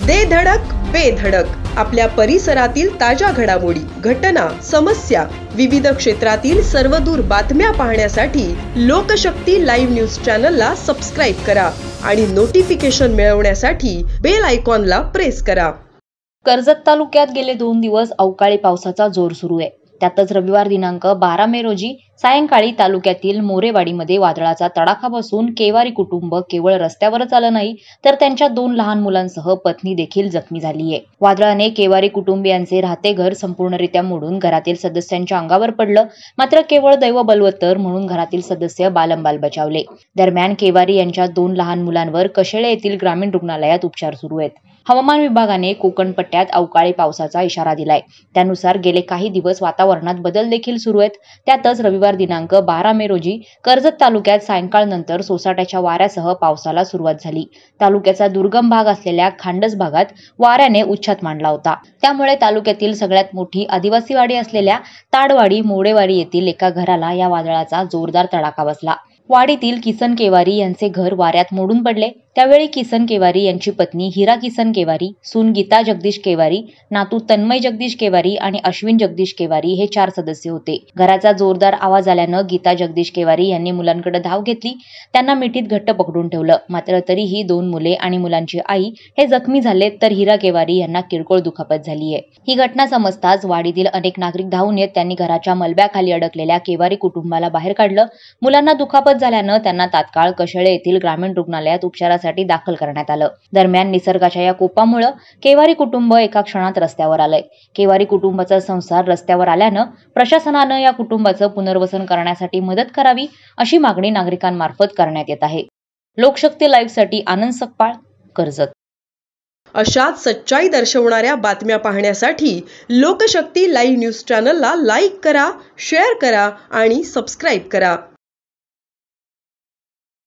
दे धडक बेधडक आपल्या परिसरातील ताज्या घडामोडी, घटना, समस्या, विविध क्षेत्रातील सर्वदूर बातम्या पाहण्यासाठी लोकशक्ती लाईव्ह न्यूज चॅनलला सबस्क्राईब करा आणि नोटिफिकेशन मिळवण्यासाठी बेल आयकॉनला प्रेस करा। कर्जत तालुक्यात गेले 2 दिवस अवकाळी पावसाचा जोर सुरू आहे। त्यातच रविवार दिनांक 12 मे रोजी सायंकाळी तालुक्यातील मोरेवाडीमध्ये वादळाचा तडाखा बसून केवारी कुटुंब केवळ रस्त्यावरच आलं नाही तर त्यांच्या 2 लहान मुलांसह पत्नी देखील जखमी झाली आहे। वादळाने केवारी कुटुंबियांचे राहते घर संपूर्णरित्या मोडून घरातील सदस्यांच्या अंगावर पडलं, मात्र केवळ दैव बलवत्तर म्हणून घरातील सदस्य बालंबाल बचावले। दरम्यान केवारी यांच्या 2 लहान मुलांवर कशेळे येथील ग्रामीण रुग्णालयात उपचार सुरू आहेत। हवामान विभागाने कोकण पट्ट्यात अवकाळी पावसाचा इशारा दिलाय। त्यानुसार गेले काही दिवस वातावरणात बदल देखील सुरू आहेत। त्यातच रविवार दिनांक 12 मे रोजी कर्जत तालुक्यात सायंकाळनंतर सोसाट्याच्या वाऱ्यासह पावसाला सुरुवात झाली। तालुक्याचा दुर्गम भाग असलेल्या खांडस भागात वाऱ्याने उच्छाद मांडला होता। त्यामुळे तालुक्यातील सगळ्यात मोठी आदिवासी वाडी असलेल्या ताडवाडी मोडेवाडी येथील एका घराला या वादळाचा जोरदार तडाखा बसला। वाडीतील किसन केवारी यांचे घर वाऱ्यात मोडून पडले। त्यावेळी किसन केवारी यांची पत्नी हिरा किसन केवारी, सून गीता जगदीश केवारी, नातू तन्मय जगदीश केवारी आणि अश्विन जगदीश केवारी हे 4 सदस्य होते। घराचा जोरदार आवाज आल्यानं गीता जगदीश केवारी यांनी मुलांकडे धाव घेतली। त्यांना मिठीत घट्ट पकडून ठेवलं, मात्र तरीही 2 मुले आणि मुलांची आई हे जखमी झाले तर हिरा केवारी यांना किरकोळ दुखापत झाली आहे। ही घटना समजताच वाडीतील अनेक नागरिक धावून येत त्यांनी घराच्या मलब्याखाली अडकलेल्या केवारी कुटुंबाला बाहेर काढलं। मुलांना दुखापत झाल्यानं त्यांना तात्काळ कशेळे येथील ग्रामीण रुग्णालयात उपचारासाठी दाखल करण्यात आलं। दरम्यान निसर्गाच्या या कोपामुळे केवारी कुटुंब एका क्षणात रस्त्यावर आलंय। केवारी कुटुंबाचा संसार रस्त्यावर आल्यानं प्रशासनानं या कुटुंबाचं पुनर्वसन करण्यासाठी मदत करावी अशी मागणी नागरिकांमार्फत करण्यात येत आहे। लोकशक्ती लाईव्ह साठी आनंद सकपाळ, कर्जत। अशाच सच्चाई दर्शवणाऱ्या बातम्या पाहण्यासाठी लोकशक्ती लाईव्ह न्यूज चॅनलला लाईक करा, शेअर करा आणि सबस्क्राईब करा।